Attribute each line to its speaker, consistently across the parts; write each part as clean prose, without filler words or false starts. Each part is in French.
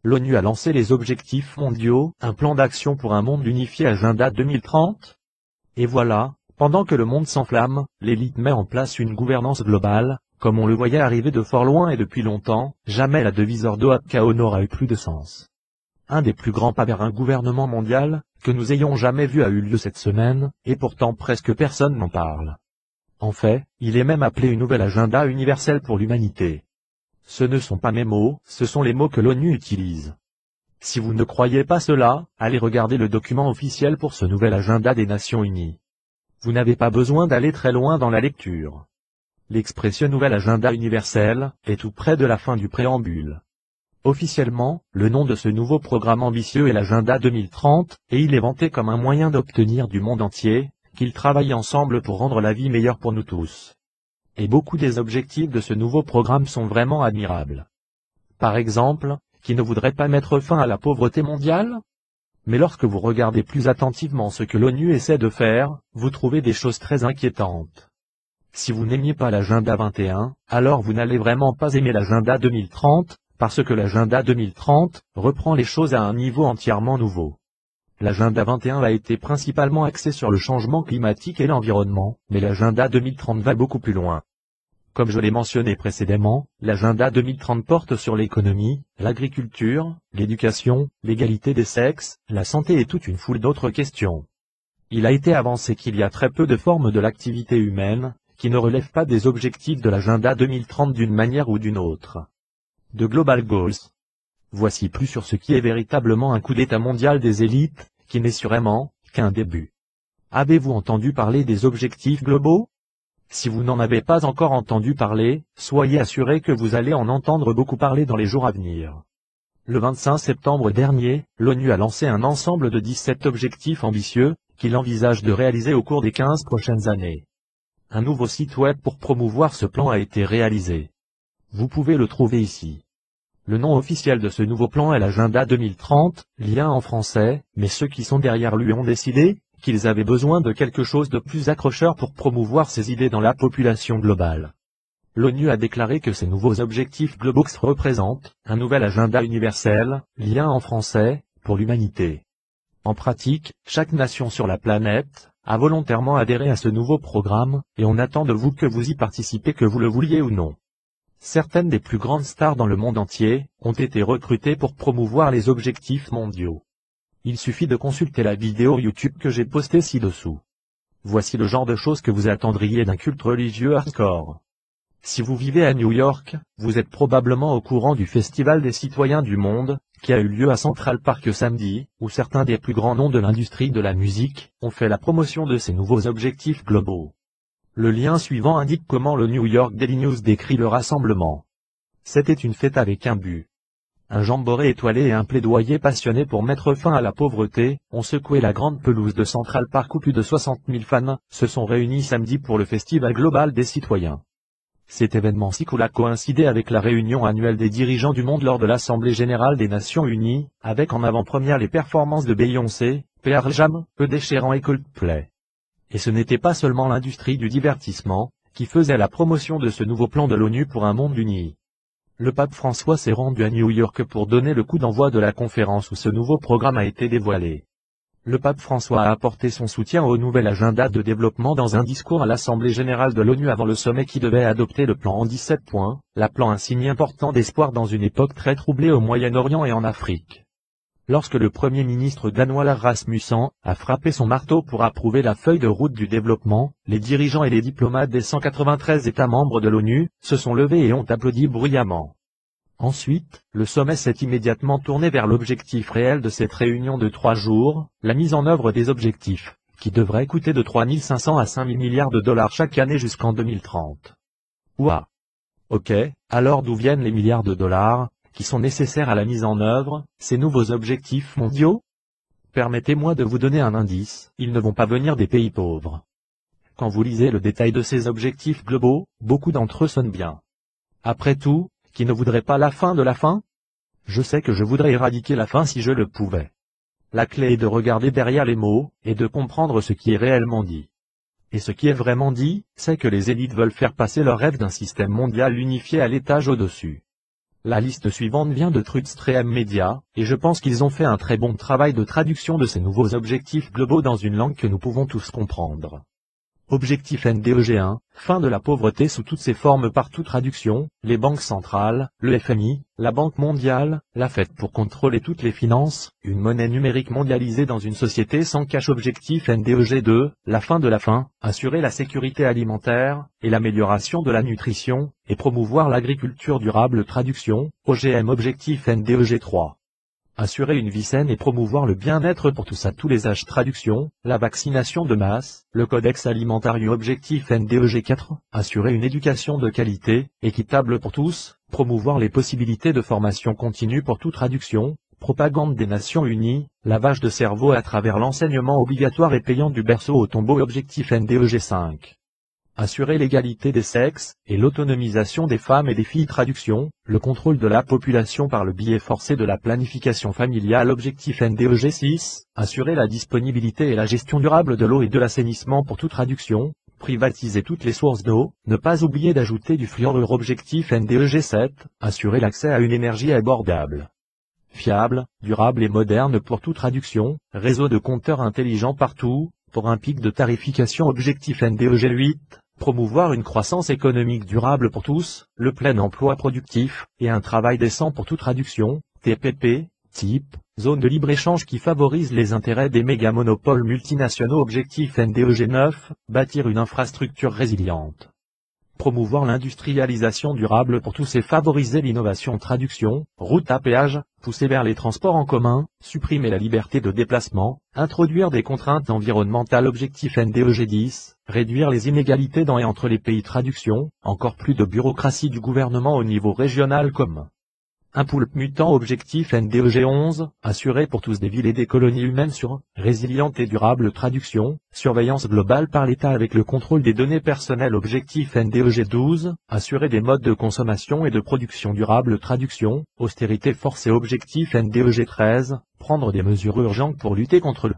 Speaker 1: l'ONU a lancé les objectifs mondiaux, un plan d'action pour un monde unifié Agenda 2030. Et voilà, pendant que le monde s'enflamme, l'élite met en place une gouvernance globale, comme on le voyait arriver de fort loin et depuis longtemps, jamais la devise Ordo ad Chaos n'aura eu plus de sens. Un des plus grands pas vers un gouvernement mondial, que nous ayons jamais vu a eu lieu cette semaine, et pourtant presque personne n'en parle. En fait, il est même appelé une nouvelle agenda universel pour l'humanité. Ce ne sont pas mes mots, ce sont les mots que l'ONU utilise. Si vous ne croyez pas cela, allez regarder le document officiel pour ce nouvel agenda des Nations Unies. Vous n'avez pas besoin d'aller très loin dans la lecture. L'expression nouvel agenda universel est tout près de la fin du préambule. Officiellement, le nom de ce nouveau programme ambitieux est l'Agenda 2030, et il est vanté comme un moyen d'obtenir du monde entier, qu'ils travaillent ensemble pour rendre la vie meilleure pour nous tous. Et beaucoup des objectifs de ce nouveau programme sont vraiment admirables. Par exemple, qui ne voudrait pas mettre fin à la pauvreté mondiale? Mais lorsque vous regardez plus attentivement ce que l'ONU essaie de faire, vous trouvez des choses très inquiétantes. Si vous n'aimiez pas l'Agenda 21, alors vous n'allez vraiment pas aimer l'Agenda 2030, parce que l'Agenda 2030 reprend les choses à un niveau entièrement nouveau. L'Agenda 21 a été principalement axé sur le changement climatique et l'environnement, mais l'Agenda 2030 va beaucoup plus loin. Comme je l'ai mentionné précédemment, l'Agenda 2030 porte sur l'économie, l'agriculture, l'éducation, l'égalité des sexes, la santé et toute une foule d'autres questions. Il a été avancé qu'il y a très peu de formes de l'activité humaine, qui ne relèvent pas des objectifs de l'Agenda 2030 d'une manière ou d'une autre. De Global Goals. Voici plus sur ce qui est véritablement un coup d'état mondial des élites, qui n'est sûrement qu'un début. Avez-vous entendu parler des objectifs globaux? Si vous n'en avez pas encore entendu parler, soyez assurés que vous allez en entendre beaucoup parler dans les jours à venir. Le 25 septembre dernier, l'ONU a lancé un ensemble de 17 objectifs ambitieux, qu'il envisage de réaliser au cours des 15 prochaines années. Un nouveau site web pour promouvoir ce plan a été réalisé. Vous pouvez le trouver ici. Le nom officiel de ce nouveau plan est l'Agenda 2030, lien en français, mais ceux qui sont derrière lui ont décidé qu'ils avaient besoin de quelque chose de plus accrocheur pour promouvoir ces idées dans la population globale. L'ONU a déclaré que ces nouveaux objectifs globaux représentent un nouvel agenda universel, lien en français, pour l'humanité. En pratique, chaque nation sur la planète a volontairement adhéré à ce nouveau programme, et on attend de vous que vous y participez que vous le vouliez ou non. Certaines des plus grandes stars dans le monde entier ont été recrutées pour promouvoir les objectifs mondiaux. Il suffit de consulter la vidéo YouTube que j'ai postée ci-dessous. Voici le genre de choses que vous attendriez d'un culte religieux hardcore. Si vous vivez à New York, vous êtes probablement au courant du Festival des citoyens du monde, qui a eu lieu à Central Park samedi, où certains des plus grands noms de l'industrie de la musique ont fait la promotion de ces nouveaux objectifs globaux. Le lien suivant indique comment le New York Daily News décrit le rassemblement. C'était une fête avec un but. Un jamboree étoilé et un plaidoyer passionné pour mettre fin à la pauvreté ont secoué la grande pelouse de Central Park où plus de 60 000 fans se sont réunis samedi pour le Festival global des citoyens. Cet événement si cool a coïncidé avec la réunion annuelle des dirigeants du monde lors de l'Assemblée générale des Nations Unies, avec en avant-première les performances de Beyoncé, Pearl Jam, Ed Sheeran et Coldplay. Et ce n'était pas seulement l'industrie du divertissement, qui faisait la promotion de ce nouveau plan de l'ONU pour un monde uni. Le pape François s'est rendu à New York pour donner le coup d'envoi de la conférence où ce nouveau programme a été dévoilé. Le pape François a apporté son soutien au nouvel agenda de développement dans un discours à l'Assemblée générale de l'ONU avant le sommet qui devait adopter le plan en 17 points, l'appelant un signe important d'espoir dans une époque très troublée au Moyen-Orient et en Afrique. Lorsque le Premier ministre danois Lars Rasmussen a frappé son marteau pour approuver la feuille de route du développement, les dirigeants et les diplomates des 193 États membres de l'ONU se sont levés et ont applaudi bruyamment. Ensuite, le sommet s'est immédiatement tourné vers l'objectif réel de cette réunion de 3 jours, la mise en œuvre des objectifs, qui devrait coûter de 3 500 à 5 000 milliards de dollars chaque année jusqu'en 2030. Ouah! Ok, alors d'où viennent les milliards de dollars qui sont nécessaires à la mise en œuvre, ces nouveaux objectifs mondiaux? Permettez-moi de vous donner un indice, ils ne vont pas venir des pays pauvres. Quand vous lisez le détail de ces objectifs globaux, beaucoup d'entre eux sonnent bien. Après tout, qui ne voudrait pas la fin de la faim? Je sais que je voudrais éradiquer la faim si je le pouvais. La clé est de regarder derrière les mots, et de comprendre ce qui est réellement dit. Et ce qui est vraiment dit, c'est que les élites veulent faire passer leur rêve d'un système mondial unifié à l'étage au-dessus. La liste suivante vient de Truststream Media, et je pense qu'ils ont fait un très bon travail de traduction de ces nouveaux objectifs globaux dans une langue que nous pouvons tous comprendre. Objectif NDEG 1, fin de la pauvreté sous toutes ses formes par toute traduction, les banques centrales, le FMI, la Banque mondiale, la Fed pour contrôler toutes les finances, une monnaie numérique mondialisée dans une société sans cash. Objectif NDEG 2, la fin de la faim, assurer la sécurité alimentaire, et l'amélioration de la nutrition, et promouvoir l'agriculture durable. Traduction, OGM. Objectif NDEG 3. Assurer une vie saine et promouvoir le bien-être pour tous à tous les âges. Traduction, la vaccination de masse, le codex alimentario. Objectif NDEG 4, assurer une éducation de qualité, équitable pour tous, promouvoir les possibilités de formation continue pour toute. Traduction, propagande des Nations Unies, lavage de cerveau à travers l'enseignement obligatoire et payant du berceau au tombeau. Objectif NDEG 5. Assurer l'égalité des sexes, et l'autonomisation des femmes et des filles. Traduction, le contrôle de la population par le biais forcé de la planification familiale. Objectif NDEG 6, assurer la disponibilité et la gestion durable de l'eau et de l'assainissement pour toute. Traduction, privatiser toutes les sources d'eau, ne pas oublier d'ajouter du fluorure. Objectif NDEG 7, assurer l'accès à une énergie abordable, fiable, durable et moderne pour toute. Traduction, réseau de compteurs intelligents partout, pour un pic de tarification. Objectif NDEG 8, promouvoir une croissance économique durable pour tous, le plein emploi productif, et un travail décent pour toute. Traduction, TPP, type, zone de libre-échange qui favorise les intérêts des méga-monopoles multinationaux. Objectif NDEG 9, bâtir une infrastructure résiliente, promouvoir l'industrialisation durable pour tous et favoriser l'innovation. Traduction, route à péage, pousser vers les transports en commun, supprimer la liberté de déplacement, introduire des contraintes environnementales. Objectif NDEG 10, réduire les inégalités dans et entre les pays. Traduction, encore plus de bureaucratie du gouvernement au niveau régional comme un poulpe mutant. Objectif NDEG 11, assurer pour tous des villes et des colonies humaines sûres, résilientes et durables. Traduction, surveillance globale par l'État avec le contrôle des données personnelles. Objectif NDEG 12, assurer des modes de consommation et de production durables. Traduction, austérité forcée. Objectif NDEG 13, prendre des mesures urgentes pour lutter contre le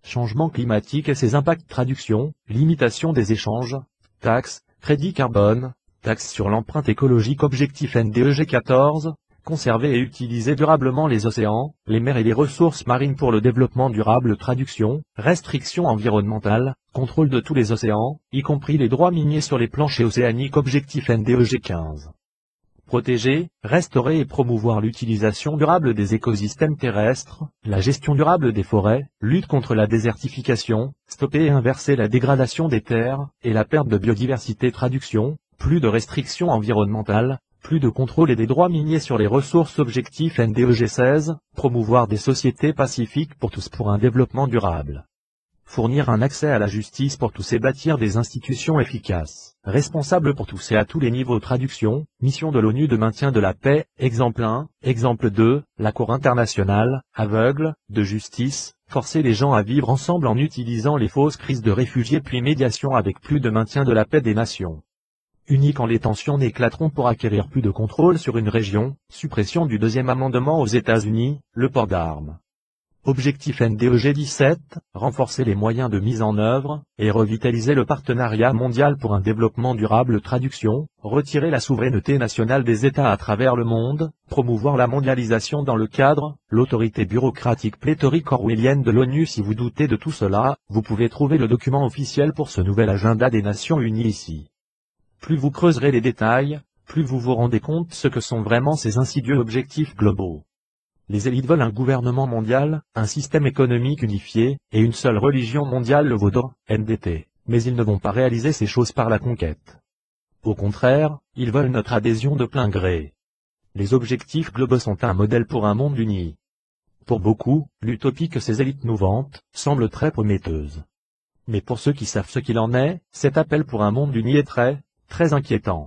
Speaker 1: changement climatique et ses impacts. Traduction, limitation des échanges, taxes, crédit carbone, taxes sur l'empreinte écologique. Objectif NDEG 14, conserver et utiliser durablement les océans, les mers et les ressources marines pour le développement durable. Traduction, restrictions environnementales, contrôle de tous les océans, y compris les droits miniers sur les planchers océaniques. Objectif NDEG 15. Protéger, restaurer et promouvoir l'utilisation durable des écosystèmes terrestres, la gestion durable des forêts, lutte contre la désertification, stopper et inverser la dégradation des terres, et la perte de biodiversité. Traduction, plus de restrictions environnementales, plus de contrôle et des droits miniers sur les ressources. Objectif NDEG 16, promouvoir des sociétés pacifiques pour tous pour un développement durable. Fournir un accès à la justice pour tous et bâtir des institutions efficaces, responsables pour tous et à tous les niveaux. Traduction, mission de l'ONU de maintien de la paix, exemple 1, exemple 2, la Cour internationale, aveugle, de justice, forcer les gens à vivre ensemble en utilisant les fausses crises de réfugiés puis médiation avec plus de maintien de la paix des nations unies quand les tensions n'éclateront pour acquérir plus de contrôle sur une région, suppression du deuxième amendement aux États-Unis, le port d'armes. Objectif NDEG 17, renforcer les moyens de mise en œuvre, et revitaliser le partenariat mondial pour un développement durable. Traduction, retirer la souveraineté nationale des États à travers le monde, promouvoir la mondialisation dans le cadre, l'autorité bureaucratique pléthorique orwellienne de l'ONU. Si vous doutez de tout cela, vous pouvez trouver le document officiel pour ce nouvel agenda des Nations Unies ici. Plus vous creuserez les détails, plus vous vous rendez compte ce que sont vraiment ces insidieux objectifs globaux. Les élites veulent un gouvernement mondial, un système économique unifié, et une seule religion mondiale, le vaudor, NDT, mais ils ne vont pas réaliser ces choses par la conquête. Au contraire, ils veulent notre adhésion de plein gré. Les objectifs globaux sont un modèle pour un monde uni. Pour beaucoup, l'utopie que ces élites nous vantent, semble très prometteuse. Mais pour ceux qui savent ce qu'il en est, cet appel pour un monde uni est très inquiétant.